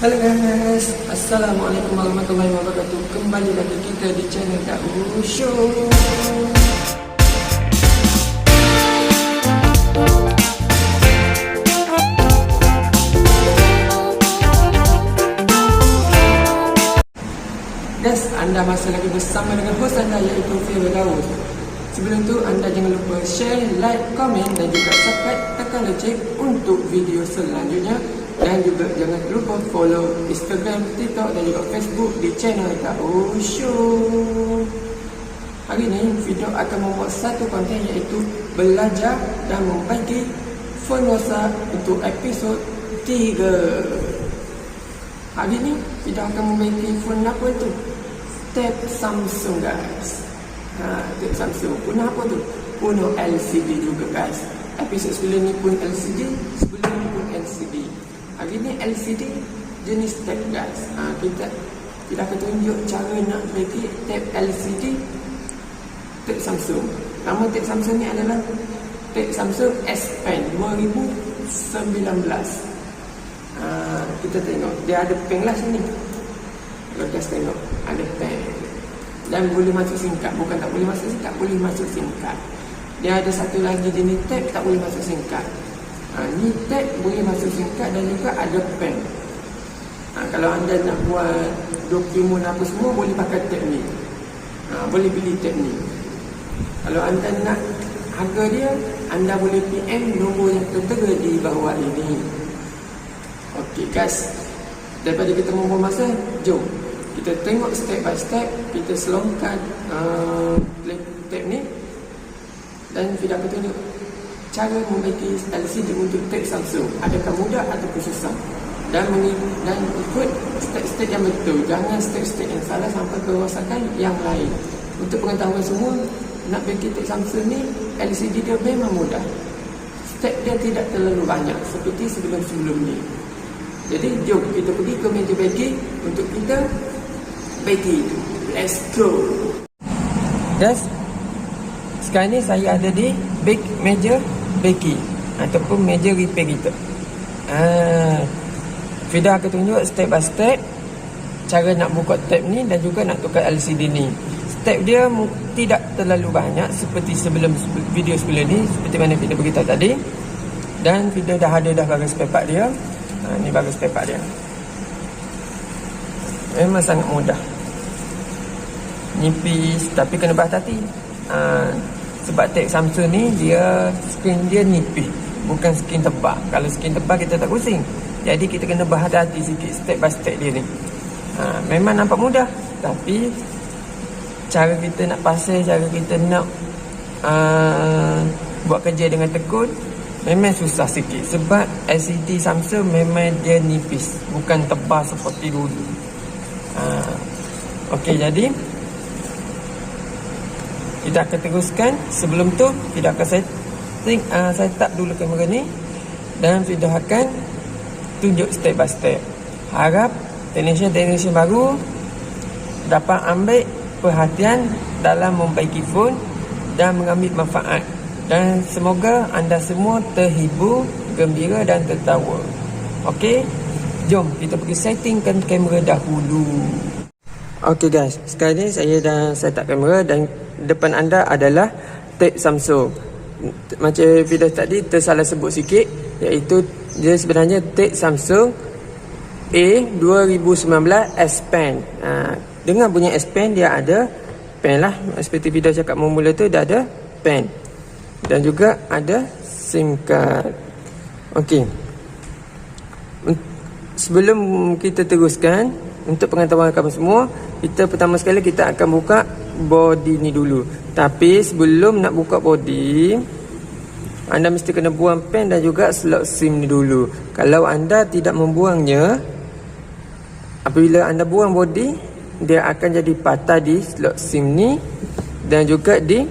Halo guys, Assalamualaikum warahmatullahi wabarakatuh. Kembali lagi kita di channel Daud Show. Guys, anda masih lagi bersama dengan host anda iaitu Fira Daud. Sebelum tu anda jangan lupa share, like, komen dan juga subscribe, tekan loceng untuk video selanjutnya. Dan juga jangan lupa follow Instagram, TikTok dan juga Facebook di channel Daud Show. Hari ini video akan membuat satu konten iaitu belajar dan membaiki phone WhatsApp untuk episod 3. Hari ini kita akan membaiki phone apa tu? Tab Samsung guys. Tab Samsung pun apa tu? Pun LCD juga guys. Episod sebelum ni pun LCD, sebelum ni pun LCD. Hari ni LCD jenis tab guys. Kita akan tunjuk cara nak bagi tab LCD tab Samsung. Nama tab Samsung ni adalah tab Samsung S Pen 2019. Kita tengok dia ada pen lah sini. Kalau kita tengok ada pen dan boleh masuk SIM card. Bukan tak boleh masuk SIM card, boleh masuk SIM card. Dia ada satu lagi jenis tab tak boleh masuk SIM card. Ni tab boleh masuk SIM card dan juga ada pen. Kalau anda nak buat dokumen apa semua boleh pakai tab ni. Boleh pilih tab ni. Kalau anda nak harga dia, anda boleh PM nombor yang tertera di bawah ini. Okey guys, daripada kita membuang masa, jom kita tengok step by step. Kita selongkan tab ni dan kita akan tunjuk cara membaiki LCD untuk tab Samsung. Adakah mudah ataupun susah, dan ikut step-step yang betul. Jangan step-step yang salah sampai kerosakan yang lain. Untuk pengetahuan semua, nak baiki tab Samsung ni, LCD dia memang mudah. Step dia tidak terlalu banyak seperti sebelum-sebelum ni. Jadi jom kita pergi ke meja baiki untuk kita baiki. Let's go guys. Sekarang ni saya ada di meja baiki ataupun meja repair kita. Fida akan tunjuk step by step cara nak buka tab ni dan juga nak tukar LCD ni. Step dia tidak terlalu banyak seperti video sebelum ni, seperti mana Fida beritahu tadi. Dan Fida dah ada barang spare part dia. Ni barang spare part dia. Memang sangat mudah, nipis, tapi kena berhati-hati. Sebab tab Samsung ni dia skrin dia nipis, bukan skrin tebal. Kalau skrin tebal kita tak pusing. Jadi kita kena berhati-hati sikit step by step dia ni. Memang nampak mudah, tapi cara kita nak pasal, cara kita nak buat kerja dengan tekun memang susah sikit. Sebab LCD Samsung memang dia nipis, bukan tebal seperti dulu. Okey, jadi kita akan teruskan. Sebelum tu kita akan set up dulu kamera ni dan kita akan tunjuk step by step. Harap technician baru dapat ambil perhatian dalam membaiki phone dan mengambil manfaat. Dan semoga anda semua terhibur, gembira dan tertawa. Okey, jom kita pergi settingkan kamera dahulu. Okey guys, sekarang ni saya dah set up kamera dan depan anda adalah tab Samsung. Macam video tadi tersalah sebut sikit, iaitu dia sebenarnya tab Samsung A 2019 S Pen. Dengan bunyi S Pen dia ada pen lah. Seperti video cakap mula tu, dia ada pen dan juga ada SIM card. Okey, sebelum kita teruskan, untuk pengetahuan kamu semua, kita pertama sekali kita akan buka body ni dulu. Tapi sebelum nak buka body, anda mesti kena buang pen dan juga slot SIM ni dulu. Kalau anda tidak membuangnya, apabila anda buang body, dia akan jadi patah di slot SIM ni dan juga di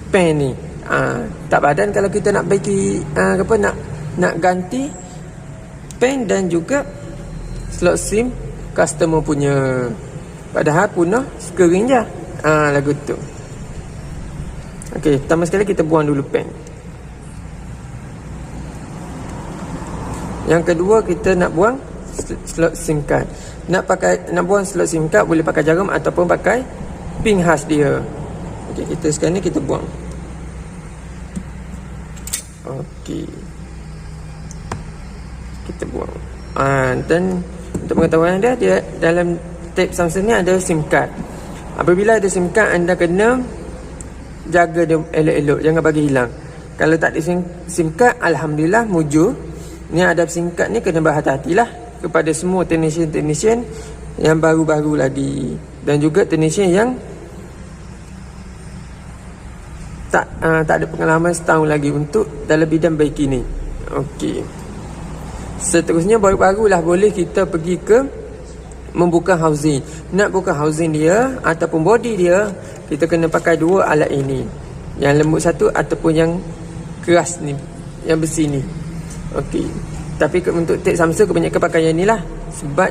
pen ni. Tak badan kalau kita nak baiki nak ganti pen dan juga slot SIM customer punya. Padahal punah skrin je. Lagu tu. Okey, pertama sekali kita buang dulu pen. Yang kedua kita nak buang slot SIM card. Nak buang slot SIM card boleh pakai jarum ataupun pakai pin khas dia. Okey, kita sekarang ni kita buang. Okey, kita buang. Dan untuk pengetahuan anda, dia dalam tab Samsung ni ada SIM card. Apabila ada SIM card, anda kena jaga dia elok-elok, jangan bagi hilang. Kalau tak ada SIM card, alhamdulillah mujur. Ni ada SIM card ni kena berhati-hatilah kepada semua technician yang baru-baru lagi, dan juga technician yang tak ada pengalaman setahun lagi untuk dalam bidang baiki ni. Okey. Seterusnya baru-barulah boleh kita pergi ke membuka housing. Nak buka housing dia ataupun body dia, kita kena pakai dua alat ini. Yang lembut satu ataupun yang keras ni, yang besi ni. Okey. Tapi untuk tab Samsung kebanyakan pakai yang ni lah, sebab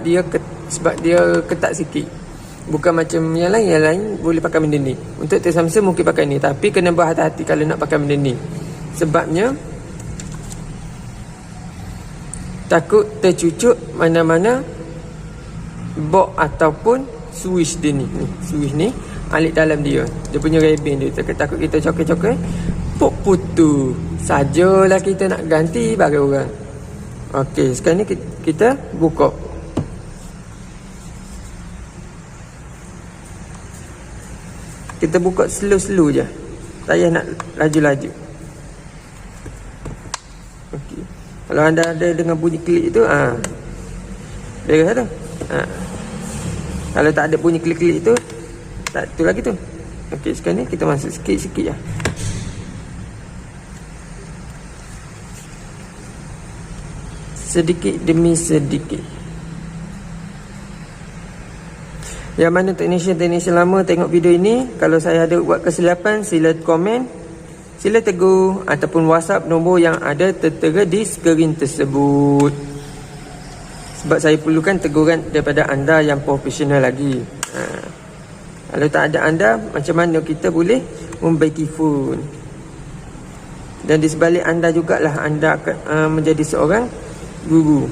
dia ketat sikit. Bukan macam yang lain boleh pakai benda ni. Untuk tab Samsung mungkin pakai ni, tapi kena berhati-hati kalau nak pakai benda ni. Sebabnya takut tercucuk mana-mana box ataupun switch dia ni. Switch ni alik dalam dia punya rebin dia. Takut kita cokel-cokel putus. Sajalah kita nak ganti bagi orang. Okey, sekarang ni kita buka. Kita buka slow-slow je. Tak payah nak laju-laju. Okey. Kalau anda ada dengan bunyi klik tu, beres tu. Kalau tak ada bunyi klik-klik tu, tak tu lagi tu. Okey, sekarang ni kita masuk sikit-sikit je. Sedikit demi sedikit. Yang mana technician lama tengok video ini, kalau saya ada buat kesilapan, sila komen, sila tegur ataupun WhatsApp nombor yang ada tertera di skrin tersebut. Sebab saya perlukan teguran daripada anda yang profesional lagi. Kalau tak ada anda, macam mana kita boleh membaiki phone? Dan di sebalik anda jugalah anda akan menjadi seorang guru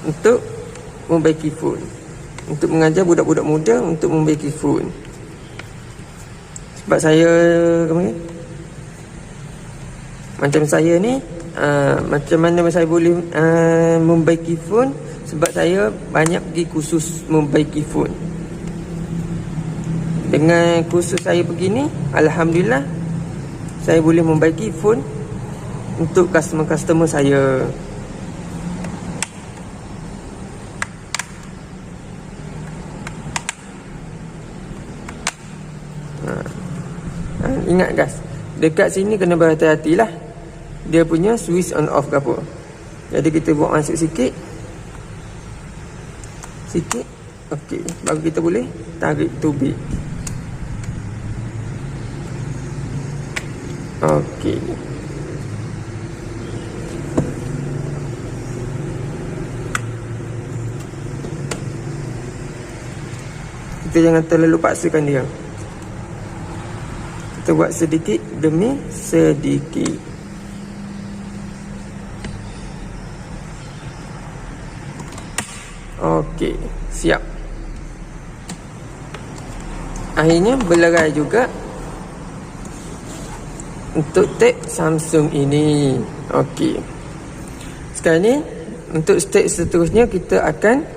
untuk membaiki phone, untuk mengajar budak-budak muda untuk membaiki phone. Sebab saya macam saya ni, macam mana saya boleh membaiki phone? Sebab saya banyak pergi kursus membaiki phone. Dengan kursus saya begini, alhamdulillah saya boleh membaiki phone untuk customer-customer saya. Ingat guys, dekat sini kena berhati-hatilah. Dia punya switch on off ke apa. Jadi kita buat masuk sikit. Okey, baru kita boleh tarik tubik. Okey. Kita jangan terlalu paksakan dia. Kita buat sedikit demi sedikit. Okey, siap. Akhirnya berlerai juga untuk tab Samsung ini. Okey. Sekarang ni untuk step seterusnya kita akan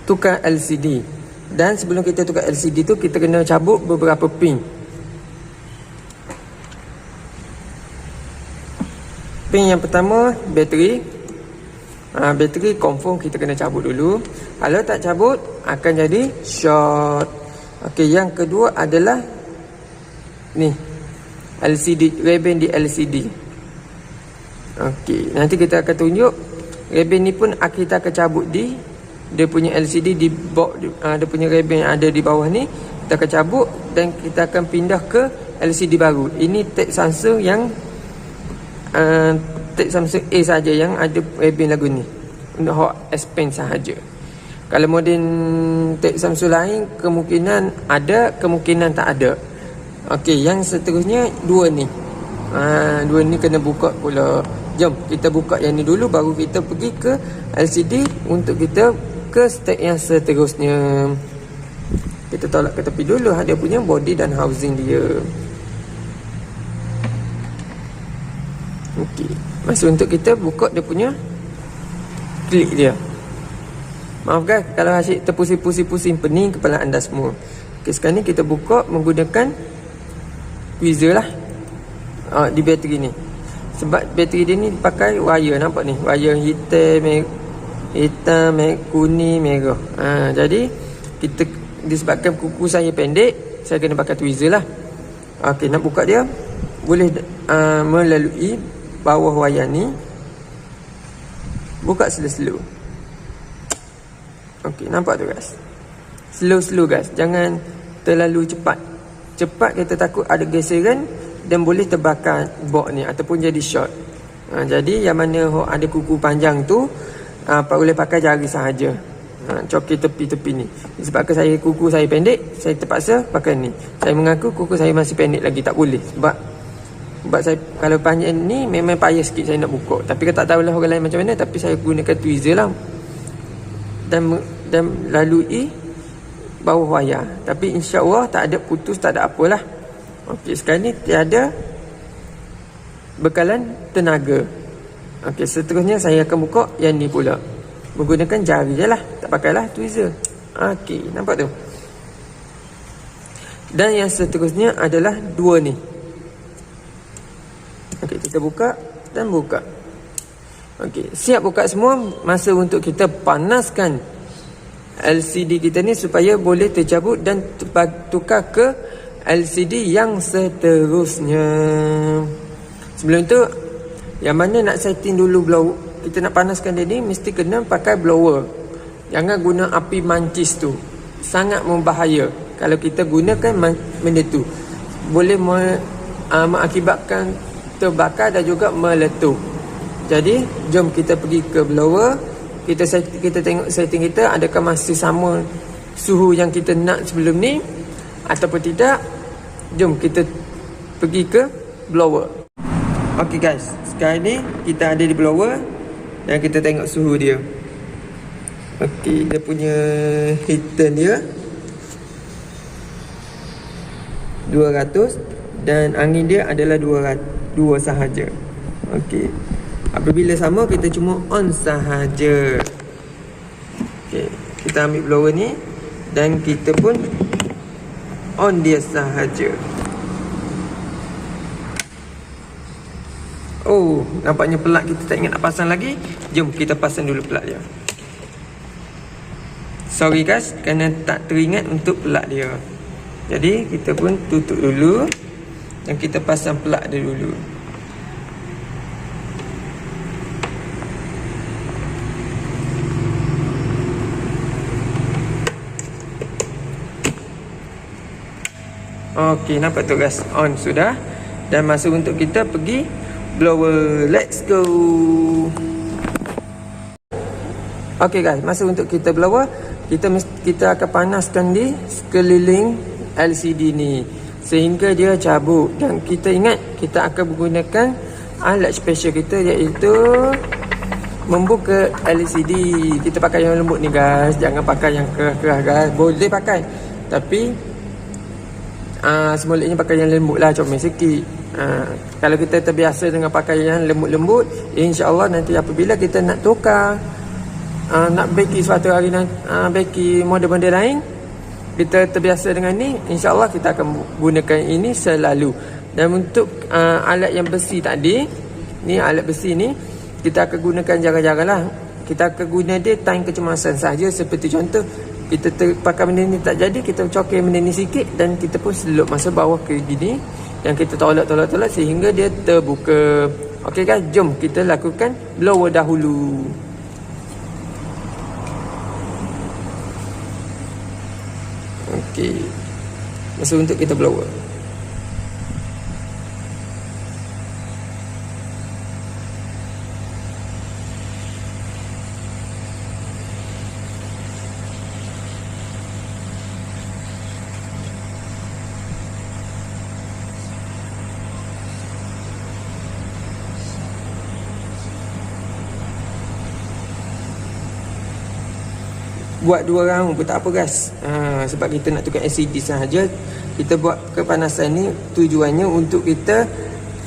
tukar LCD. Dan sebelum kita tukar LCD tu, kita kena cabut beberapa pin. Pin yang pertama, bateri. Bateri confirm kita kena cabut dulu. Kalau tak cabut, akan jadi short. Okey, yang kedua adalah ni, LCD, rebin di LCD. Okey, nanti kita akan tunjuk rebin ni pun kita akan cabut di dia punya LCD di box, dia punya rebin yang ada di bawah ni kita akan cabut dan kita akan pindah ke LCD baru. Ini tab Samsung yang tab Samsung A saja yang ada rebin lagu ni, untuk hot expand sahaja. Kalau model tab Samsung lain kemungkinan ada, kemungkinan tak ada. Okey, yang seterusnya dua ni. Dua ni kena buka pula. Jom kita buka yang ni dulu, baru kita pergi ke LCD untuk kita ke step yang seterusnya. Kita tolak ke tepi dulu dia punya body dan housing dia. Okey, masa untuk kita buka dia punya klik dia. Maafkan kalau asyik terpusing-pusing pening kepala anda semua. Okey, sekarang ni kita buka menggunakan tweezer lah. Di bateri ni. Sebab bateri dia ni pakai wire, nampak ni, wire hitam, kuning, merah. Jadi kita disebabkan kuku saya pendek, saya kena pakai tweezer lah. Okey, nak buka dia boleh melalui bawah wayar ni. Buka slow-slow. Okey, nampak tu guys. Slow-slow guys, jangan terlalu cepat. Cepat kita takut ada geseran dan boleh terbakar box ni ataupun jadi short. Jadi yang mana ada kuku panjang tu boleh pakai jari sahaja. Cokir tepi-tepi ni. Sebab saya kuku saya pendek, saya terpaksa pakai ni. Saya mengaku kuku saya masih pendek lagi, tak boleh. Sebab saya kalau panjang ni memang payah sikit saya nak buka. Tapi tak tahulah orang lain macam mana, tapi saya gunakan tweezer lah. Dan lalui bawah wayar. Tapi insya-Allah tak ada putus, tak ada apalah. Okey, sekarang ni tiada bekalan tenaga. Okey, seterusnya saya akan buka yang ni pula. Menggunakan jari je lah, tak pakailah tweezer. Okey, nampak tu. Dan yang seterusnya adalah dua ni. Okey, kita buka dan buka. Okey, siap buka semua. Masa untuk kita panaskan LCD kita ni supaya boleh tercabut dan tukar ke LCD yang seterusnya. Sebelum tu, yang mana nak setting dulu blower, kita nak panaskan dia ni mesti kena pakai blower. Jangan guna api mancis tu, sangat membahaya. Kalau kita gunakan benda tu, boleh mengakibatkan terbakar dan juga meletup. Jadi jom kita pergi ke blower. Kita tengok setting kita, adakah masih sama suhu yang kita nak sebelum ni ataupun tidak. Jom kita pergi ke blower. Okey guys, sekarang ni kita ada di blower dan kita tengok suhu dia. Okey, dia punya heater dia 200 dan angin dia adalah 2 sahaja. Okey. Apabila sama, kita cuma on sahaja. Okey, kita ambil blower ni dan kita pun on dia sahaja. Oh, nampaknya pelak kita tak ingat nak pasang lagi. Jom kita pasang dulu pelak dia. Sorry guys, kerana tak teringat untuk pelak dia. Jadi kita pun tutup dulu dan kita pasang pelak dia dulu. Okey, nampak tu guys, on sudah. Dan masa untuk kita pergi blower. Let's go. Okey guys, masa untuk kita blower, kita akan panaskan di sekeliling LCD ni sehingga dia cabut. Dan kita ingat, kita akan menggunakan alat special kita, iaitu membuka LCD. Kita pakai yang lembut ni guys, jangan pakai yang keras-keras guys. Boleh pakai, tapi semulanya pakai yang lembut lah, comel sikit. Kalau kita terbiasa dengan pakai yang lembut-lembut, insya-Allah nanti apabila kita nak tukar, nak beki suatu hari nanti, beki model benda lain, kita terbiasa dengan ni, insya-Allah kita akan gunakan ini selalu. Dan untuk alat yang besi tadi, ni alat besi ni kita akan gunakan jarang-jarang lah. Kita akan guna dia time kecemasan sahaja. Seperti contoh, kita pakai benda ni tak jadi, kita cokir benda ni sikit dan kita pun selup masa bawah ke gini, dan kita tolak sehingga dia terbuka. Okey guys, jom kita lakukan blower dahulu. Okey, masa untuk kita blower. buat 2 round pun tak apa guys. Sebab kita nak tukar LCD sahaja. Kita buat kepanasan ni tujuannya untuk kita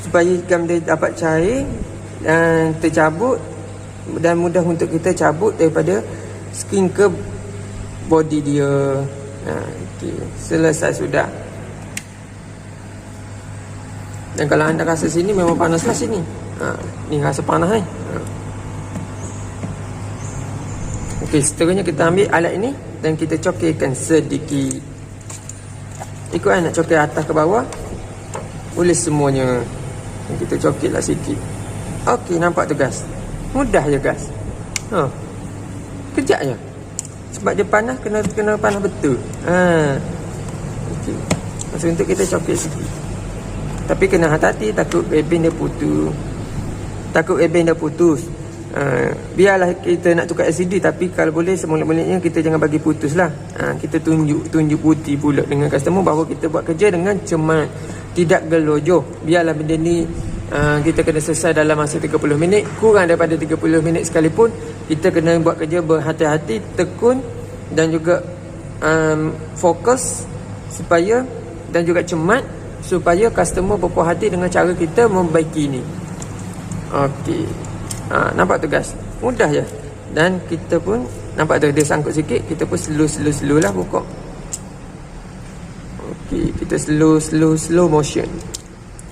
supaya gam dia dapat cair dan tercabut, dan mudah untuk kita cabut daripada skin ke body dia. Okay. Selesai sudah. Dan kalau anda rasa sini memang panaslah sini. Ni rasa panas Okey, seterusnya kita ambil alat ini dan kita cokirkan sedikit. Ikut nak cokir atas ke bawah, boleh semuanya. Dan kita cokirlah sikit. Okey, nampak tu guys. Mudah je guys. Kejap je. Sebab dia panas, kena panas betul. Okey. Maksud untuk kita cokir sikit. Tapi kena hati-hati, takut rebin dia putus. Biarlah kita nak tukar LCD, tapi kalau boleh semula-mulanya kita jangan bagi putus lah. Kita tunjuk putih pula dengan customer bahawa kita buat kerja dengan cermat, tidak gelojoh. Biarlah benda ni kita kena selesai dalam masa 30 minit. Kurang daripada 30 minit sekalipun, kita kena buat kerja berhati-hati, tekun dan juga fokus supaya, dan juga cermat supaya customer berpuas hati dengan cara kita membaiki ni. Okey. Nampak tu guys, mudah je. Dan kita pun nampak tu dia sangkut sikit, kita pun slow lah buka. Okey, kita slow motion.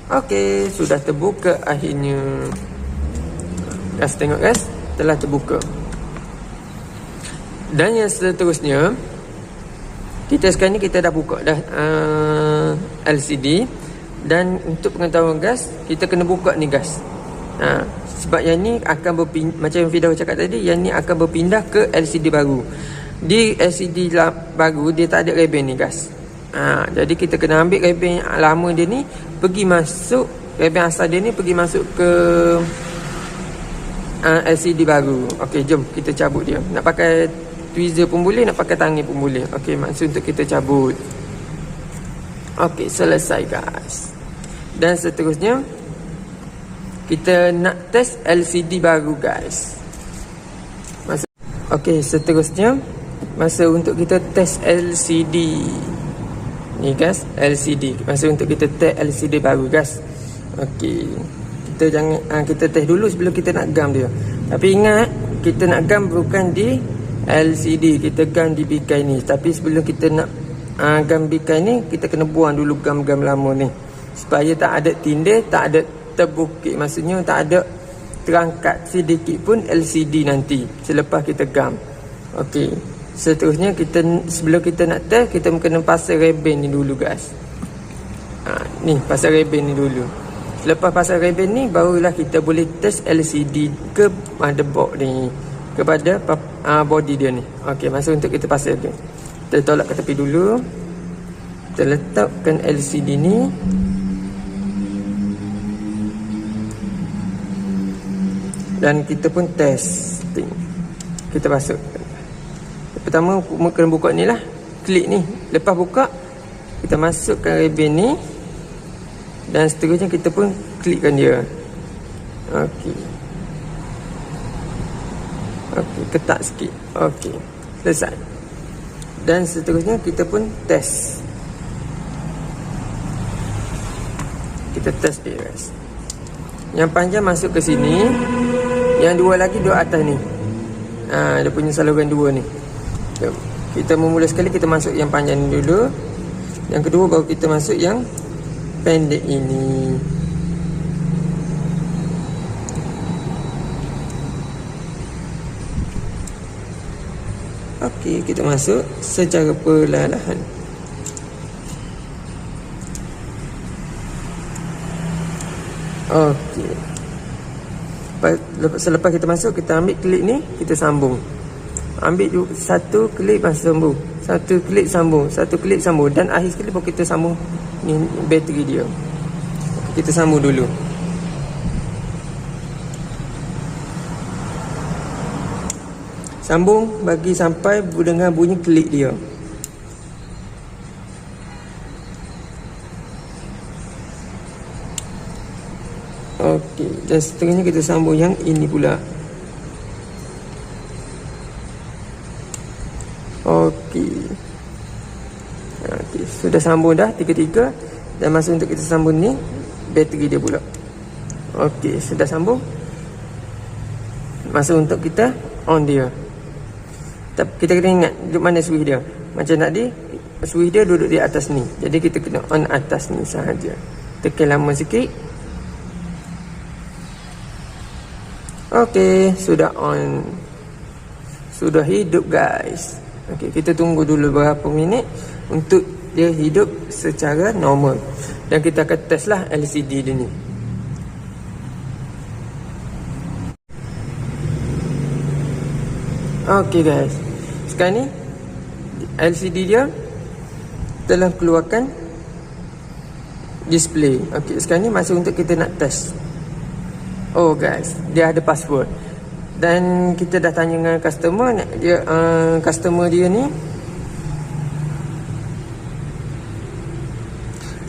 Okey, sudah terbuka akhirnya. Guys, tengok guys, telah terbuka. Dan yang seterusnya, kita sekarang ni kita dah buka dah LCD. Dan untuk pengetahuan guys, kita kena buka ni guys. Sebab yang ni akan macam yang Fidah cakap tadi, yang ni akan berpindah ke LCD baru. Di LCD baru dia tak ada rebel ni guys. Jadi kita kena ambil rebel lama dia ni, pergi masuk rebel asal dia ni, pergi masuk ke LCD baru. Okey, jom kita cabut dia. Nak pakai tweezer pun boleh, nak pakai tangan pun boleh. Okey, maksud untuk kita cabut. Okey, selesai guys. Dan seterusnya kita nak test LCD baru guys. Okey, seterusnya masa untuk kita test LCD. Ni guys, LCD. Masa untuk kita test LCD baru guys. Okey. Kita jangan kita test dulu sebelum kita nak gam dia. Tapi ingat, kita nak gam bukan di LCD, kita gam di bikai ni. Tapi sebelum kita nak gam bikai ni, kita kena buang dulu gam-gam lama ni, supaya tak ada tindih, tak ada terbukit, maksudnya tak ada terangkat sedikit pun LCD nanti selepas kita gam. Okey, seterusnya kita sebelum kita nak test, kita kena pasang rebel ni dulu guys. Ni pasang rebel ni dulu. Selepas pasang rebel ni, barulah kita boleh test LCD ke motherboard ni, kepada body dia ni. Okey, masa untuk kita pasang dia, kita tolak ke tepi dulu. Kita letakkan LCD ni. Dan kita pun testing. Kita masuk. Pertama kena buka ni lah, klik ni. Lepas buka, kita masukkan rebel ni. Dan seterusnya kita pun klikkan dia. Okey. Okey, ketat sikit. Okey, selesai. Dan seterusnya kita pun test. Kita test dia guys. Yang panjang masuk ke sini, yang dua lagi duduk atas ni. Dia punya saluran dua ni. Kita memula sekali, kita masuk yang panjang ni dulu. Yang kedua baru kita masuk yang pendek ini. Okey, kita masuk secara perlahan-lahan. Okey. Selepas kita masuk, kita ambil klik ni, kita sambung. Ambil satu klik, sambung. Satu klik, sambung. Satu klik, sambung. Dan akhir sekali baru kita sambung ni bateri dia. Kita sambung dulu. Sambung bagi sampai dengan bunyi klik dia. Okey, dan seterusnya kita sambung yang ini pula. sudah sambung dah tiga-tiga. Dan masa untuk kita sambung ni, bateri dia pula. Okey, sudah sambung. Masa untuk kita on dia. Kita kena ingat duduk mana switch dia. Macam tadi, switch dia duduk di atas ni. Jadi kita kena on atas ni sahaja. Tekan lama sikit. Okey, sudah on. Sudah hidup guys. Okey, kita tunggu dulu beberapa minit untuk dia hidup secara normal. Dan kita akan test lah LCD dia ni. Okey guys, sekarang ni LCD dia telah keluarkan display. Okey, sekarang ni masa untuk kita nak test. Oh guys, dia ada password. Dan kita dah tanya dengan customer dia, customer dia ni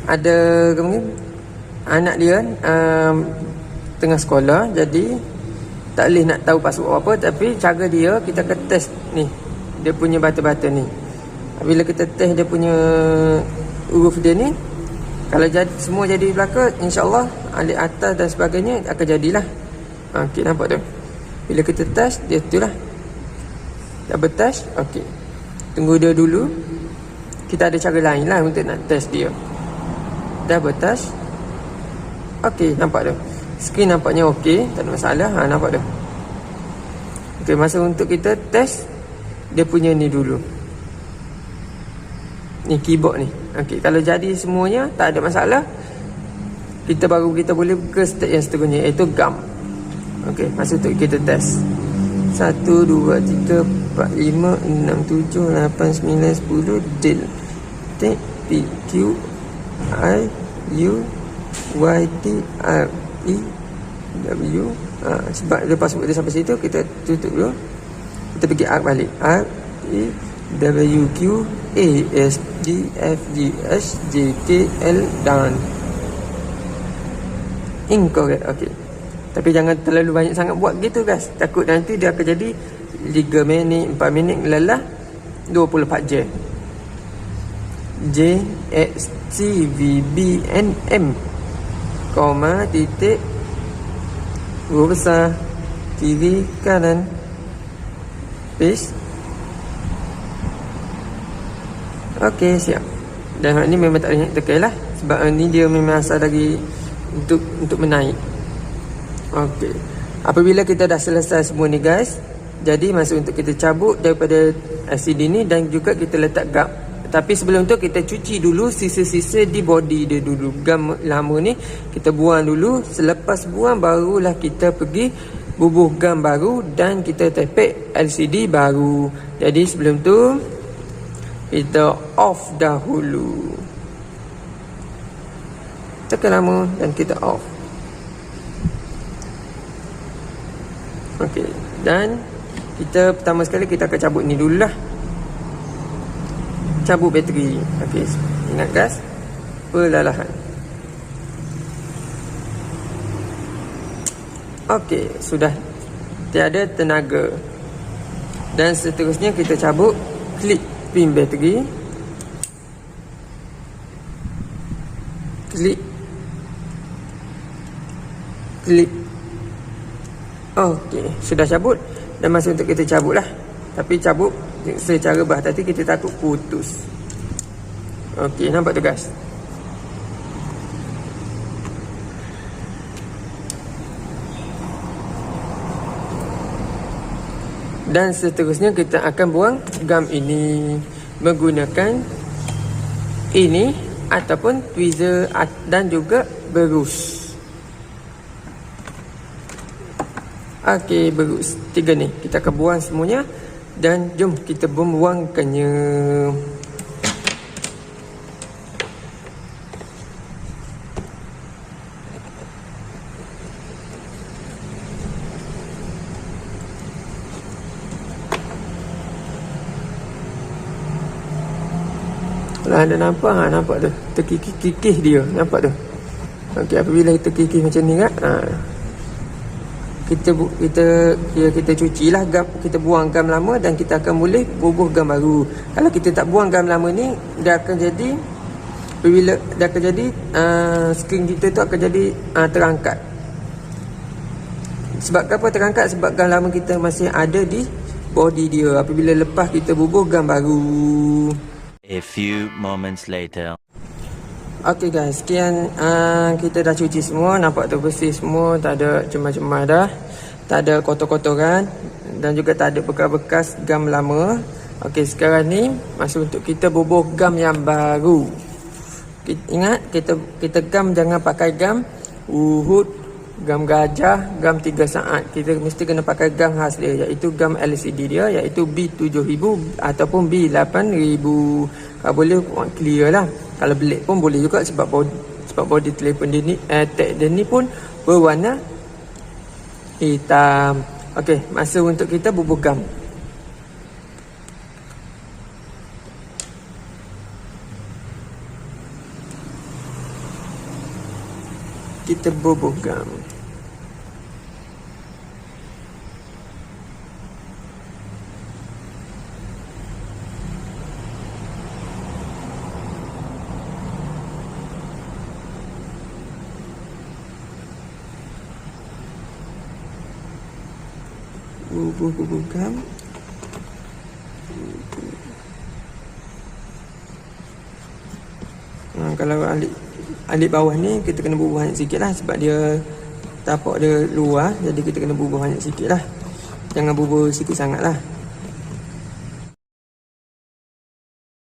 ada anak dia tengah sekolah, jadi tak boleh nak tahu password apa. Tapi cara dia, kita akan test ni dia punya bata-bata ni. Bila kita test dia punya huruf dia ni, kalau jadi semua jadi belaka, InsyaAllah alik atas dan sebagainya akan jadilah. Okey, nampak tu. Bila kita test, dia tu lah double test. Okey, tunggu dia dulu. Kita ada cara lain lah untuk nak test dia. Double test. Okey, nampak tu. Skrin nampaknya okey, tak ada masalah. Nampak tu. Okey, masa untuk kita test dia punya ni dulu. Ni keyboard ni. Okey, kalau jadi semuanya tak ada masalah, kita boleh ke step yang seterusnya, iaitu gum. Okey, masa tu kita test. 1 2 3 4 5 6 7 8 9 10 del T P Q I U Y T R E W. Sebab lepas sebut dia sampai situ, kita tutup dulu. Kita pergi R balik. R E W Q A S D F G H J K L dan incorrect. Okey, tapi jangan terlalu banyak sangat buat gitu guys. Takut nanti dia akan jadi 3 minit 4 minit lelah 24 jam. J X C V B N M koma titik huruf besar kiri kanan paste. Okey, siap. Dan hak ni memang tak banyak tekan lah, sebab ni dia memang asal lagi untuk menaik. Okey, apabila kita dah selesai semua ni guys, jadi masa untuk kita cabut daripada LCD ni dan juga kita letak gam. Tapi sebelum tu kita cuci dulu sisa-sisa di body dia dulu. Gam lama ni kita buang dulu. Selepas buang barulah kita pergi bubuh gam baru dan kita tepek LCD baru. Jadi sebelum tu kita off dahulu. Tekan lama dan kita off. Okey, dan kita pertama sekali kita akan cabut ni dululah. Cabut bateri. Okey, ingat gas, perlahan. Okey, sudah tiada tenaga. Dan seterusnya kita cabut klik pin bateri. Klik. Okey, sudah cabut. Dan masa untuk kita cabut lah. Tapi cabut secara berhati-hati, kita takut putus. Okey, nampak tu guys. Dan seterusnya kita akan buang gam ini menggunakan ini ataupun tweezer dan juga berus. Okey, berus 3 ni kita akan buang semuanya. Dan jom kita membuangkannya. Kalau anda nampak, nampak tu terkikis-kikis dia, nampak tu. Okey, apabila kita kikis macam ni kan, kita cucilah gam, kita buang gam lama dan kita akan boleh bubuh gam baru. Kalau kita tak buang gam lama ni, dia akan jadi Bila dah akan jadi, skrin kita tu akan jadi terangkat. Sebab apa terangkat? Sebab gam lama kita masih ada di body dia. Apabila lepas kita bubuh gam baru. A few moments later. Okay guys, sekian kita dah cuci semua. Nampak tu bersih semua, tak ada cemar-cemar dah, tak ada kotor-kotoran, dan juga tak ada bekas-bekas gam lama. Okay, sekarang ni masa untuk kita bubuh gam yang baru. Ingat, kita gam jangan pakai gam Uhud, gam gajah, gam 3 saat. Kita mesti kena pakai gam khas dia, iaitu gam LCD dia, iaitu B7000 ataupun B8000. Kalau boleh clear lah. Kalau black pun boleh juga, sebab body telefon dia ni, tag dia ni pun berwarna hitam. Okey, masa untuk kita bubuh gam. Kita bubuh gam. Bubuh gam. Kalau alik bawah ni kita kena bubuh banyak sikit lah, sebab dia tapak dia luar, jadi kita kena bubuh banyak sikit lah. Jangan bubuh sikit sangat lah.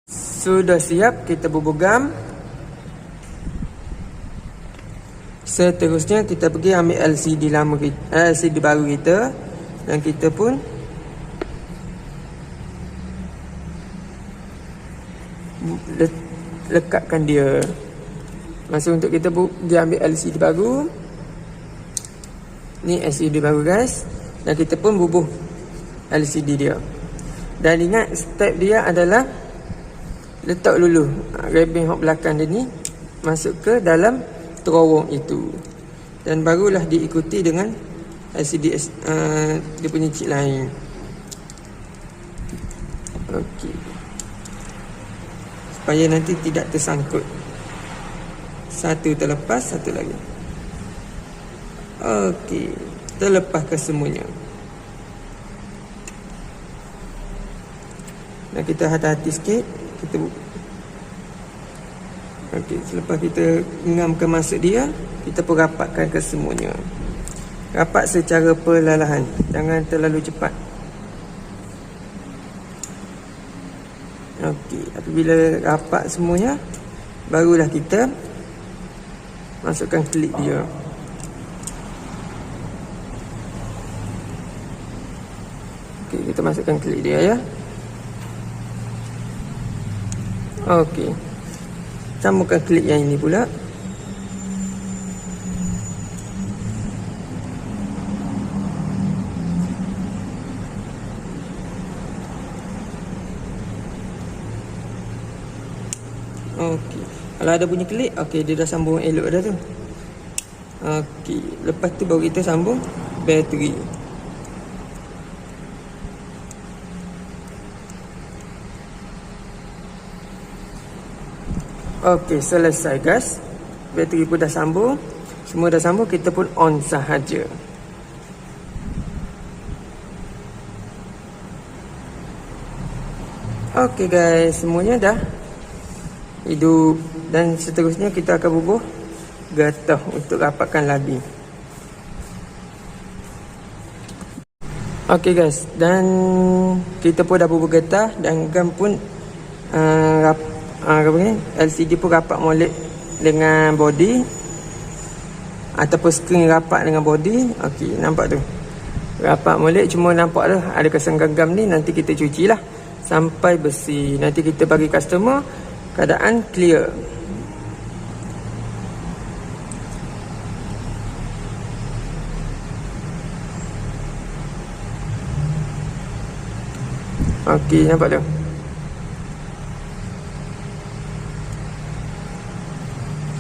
Sudah siap kita bubuh gam. Seterusnya kita pergi ambil LCD lama kita, LCD baru kita, dan kita pun lekatkan dia. Masa untuk kita dia ambil LCD baru. Ni LCD baru guys, dan kita pun bubuh LCD dia. Dan ingat, step dia adalah letak dulu rebeng hok belakang dia ni masuk ke dalam terowong itu, dan barulah diikuti dengan LCD dia punya chip lain. Okey, supaya nanti tidak tersangkut. Satu terlepas, satu lagi. Okey, terlepas ke semuanya. Dan kita hati-hati sikit. Okey, selepas kita ngamkan masuk dia, kita pun rapatkan ke semuanya. Rapat secara perlahan, jangan terlalu cepat. Okey, apabila rapat semuanya, barulah kita masukkan klip dia. Okey, kita masukkan klip dia ya. Okey, sambungkan klip yang ini pula. Okey, kalau ada bunyi klik, okey, dia dah sambung elok dah tu. Okey, lepas tu baru kita sambung bateri. Okey, selesai guys. Bateri pun dah sambung. Semua dah sambung, kita pun on sahaja. Okey guys, semuanya dah hidup, dan seterusnya kita akan bubuh getah untuk rapatkan lagi. Okey guys, dan kita pun dah bubuh getah, dan gam pun LCD pun rapat molek dengan body, ataupun skrin rapat dengan body. Okey, nampak tu rapat molek, cuma nampak tu ada kesan gam ni. Nanti kita cuci lah sampai bersih. Nanti kita bagi customer keadaan clear. Okey, nampak tu.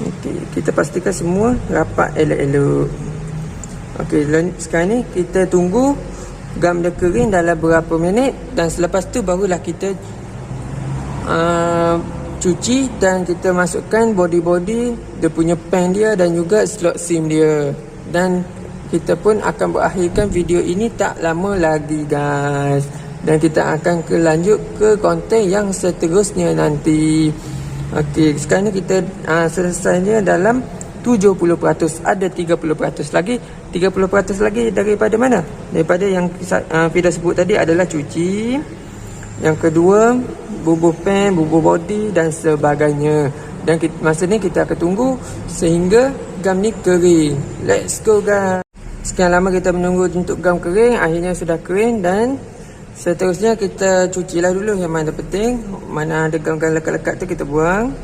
Okey, kita pastikan semua rapat elok-elok. Okey, sekarang ni kita tunggu gam dia kering dalam berapa minit, dan selepas tu barulah kita cuci dan kita masukkan body dia punya pen dia dan juga slot SIM dia. Dan kita pun akan berakhirkan video ini tak lama lagi guys. Dan kita akan lanjut ke konten yang seterusnya nanti. Okey, sekarang ni kita selesainya dalam 70%. Ada 30% lagi. 30% lagi daripada mana? Daripada yang Fida sebut tadi adalah cuci. Yang kedua, bubuh pen, bubuh body dan sebagainya. Dan masa ni kita akan tunggu sehingga gam ni kering. Let's go guys. Sekian lama kita menunggu untuk gam kering. Akhirnya sudah kering dan seterusnya kita cucilah dulu yang mana penting. Mana ada gam-gam lekat-lekat tu kita buang.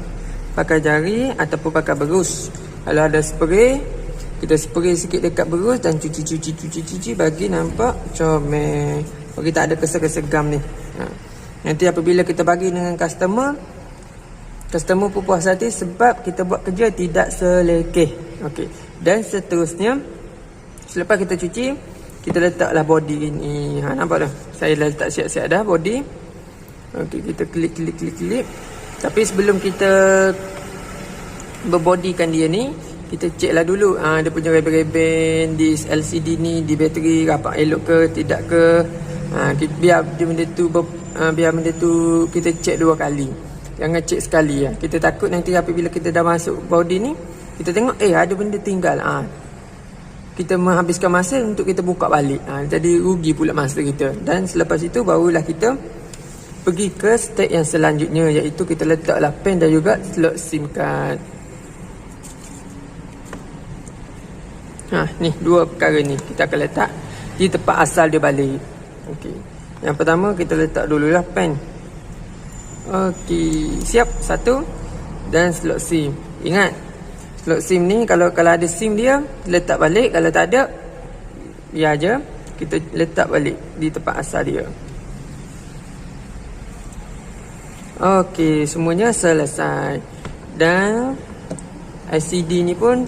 Pakai jari ataupun pakai berus. Kalau ada spray, kita spray sikit dekat berus dan cuci bagi nampak comel. Bagi tak ada kesan-kesan gam ni. Nanti apabila kita bagi dengan customer pun puas hati sebab kita buat kerja tidak selekeh. Okey. Dan seterusnya, selepas kita cuci, kita letaklah body ini. Nampak dah? Saya dah letak siap-siap dah body. Okey, kita klik. Tapi sebelum kita berbodikan dia ni, kita ceklah dulu dia punya reben-reben di LCD ni, di bateri rapat elok ke tidak ke. Biar benda tu kita cek 2 kali. Jangan cek sekali ya. Kita takut nanti apabila kita dah masuk body ni, kita tengok ada benda tinggal. Kita menghabiskan masa untuk kita buka balik. Jadi rugi pula masa kita. Dan selepas itu barulah kita pergi ke step yang selanjutnya, iaitu kita letaklah pen dan juga slot SIM card. Ni 2 perkara ni kita akan letak di tempat asal dia balik. Okey. Yang pertama kita letak dululah pen. Okey, siap. 1 dan slot SIM. Ingat, slot SIM ni kalau ada SIM dia letak balik, kalau tak ada biar aja kita letak balik di tempat asal dia. Okey, semuanya selesai. Dan LCD ni pun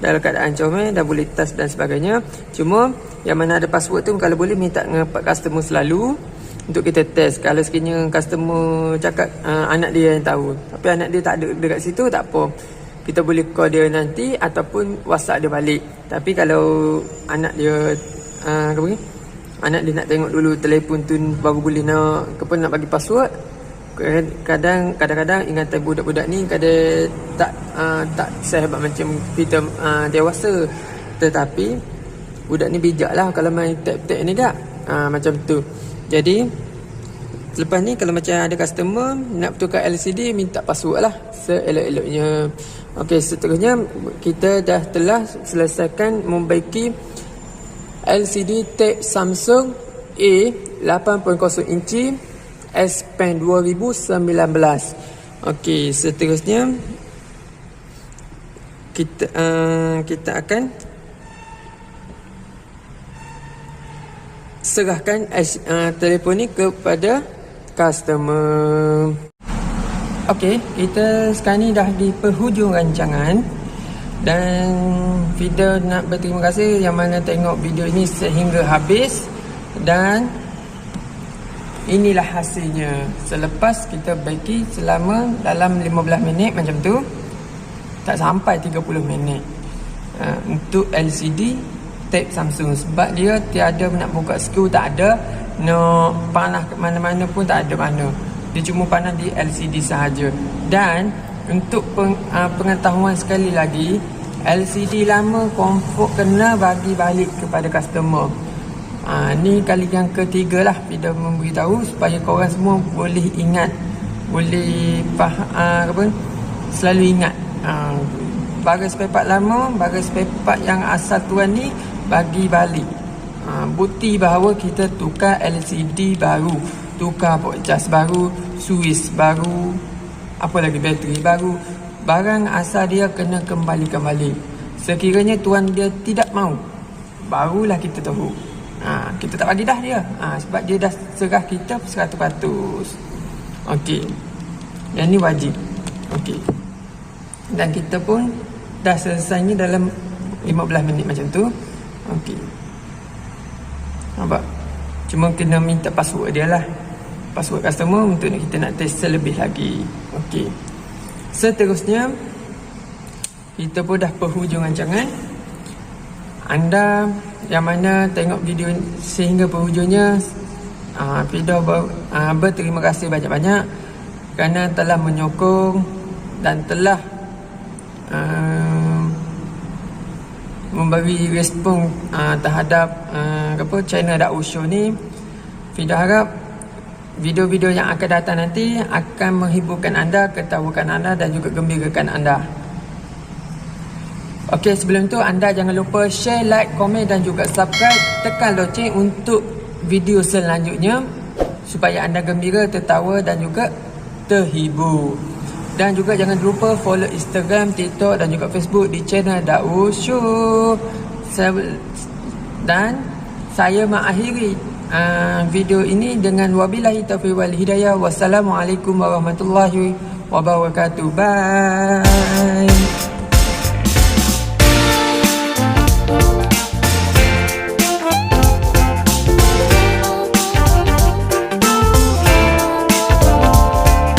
dalam keadaan comel, dah boleh touch dan sebagainya. Cuma yang mana ada password tu kalau boleh minta dengan customer selalu untuk kita test. Kalau sekiranya customer cakap anak dia yang tahu, tapi anak dia tak ada dekat situ, tak apa, kita boleh call dia nanti ataupun WhatsApp dia balik. Tapi kalau anak dia anak dia nak tengok dulu telefon tu baru boleh nak bagi password. Kadang-kadang ingatan budak-budak ni kadang tak sehebat macam kita dewasa. Tetapi budak ni bijak lah kalau main tap-tap ni kak. Macam tu. Jadi selepas ni kalau macam ada customer nak tukar LCD, minta password lah seelok-eloknya. Okey, seterusnya kita telah selesaikan membaiki LCD tab Samsung A 8.0 inci S Pen 2019. Okey, seterusnya kita akan serahkan telefon ni kepada customer. Okey, kita sekarang ni dah di penghujung rancangan dan Fida nak berterima kasih yang mana tengok video ini sehingga habis. Dan inilah hasilnya selepas kita baiki selama dalam 15 minit macam tu, tak sampai 30 minit untuk LCD tab Samsung. Sebab dia tiada nak buka skru, tak ada nak panah ke mana-mana pun, tak ada mana. Dia cuma panah di LCD sahaja. Dan untuk pengetahuan sekali lagi, LCD lama confirm kena bagi balik kepada customer. Ni kali yang ketiga lah Fida memberitahu supaya korang semua boleh ingat, boleh selalu ingat. Barang spare part lama, barang spare part yang asal tuan ni bagi balik. Bukti bahawa kita tukar LCD baru, tukar port charge baru, switch baru, apa lagi, bateri baru. Barang asal dia kena kembalikan balik. Sekiranya tuan dia tidak mau, barulah kita tahu. Kita tak bagi dah dia. Sebab dia dah serah kita 100%. Okey. Yang ni wajib. Okey. Dan kita pun dah selesainya dalam 15 minit macam tu. Okey. Nampak? Cuma kena minta password dia lah. password customer untuk kita nak test selebih lagi. Okey. Seterusnya, kita pun dah penghujung rancangan. Anda yang mana tengok video sehingga penghujungnya, Fidah berterima kasih banyak-banyak kerana telah menyokong dan telah memberi respon terhadap channel Dakwah Show ni. Fidah harap video-video yang akan datang nanti akan menghiburkan anda, ketawakan anda dan juga gembirakan anda. Okey, sebelum tu anda jangan lupa share, like, komen dan juga subscribe. Tekan loceng untuk video selanjutnya supaya anda gembira, tertawa dan juga terhibur. Dan juga jangan lupa follow Instagram, TikTok dan juga Facebook di channel Dakwah Show. Dan saya mengakhiri video ini dengan wabillahi taufiq wal hidayah. Wassalamualaikum warahmatullahi wabarakatuh. Bye.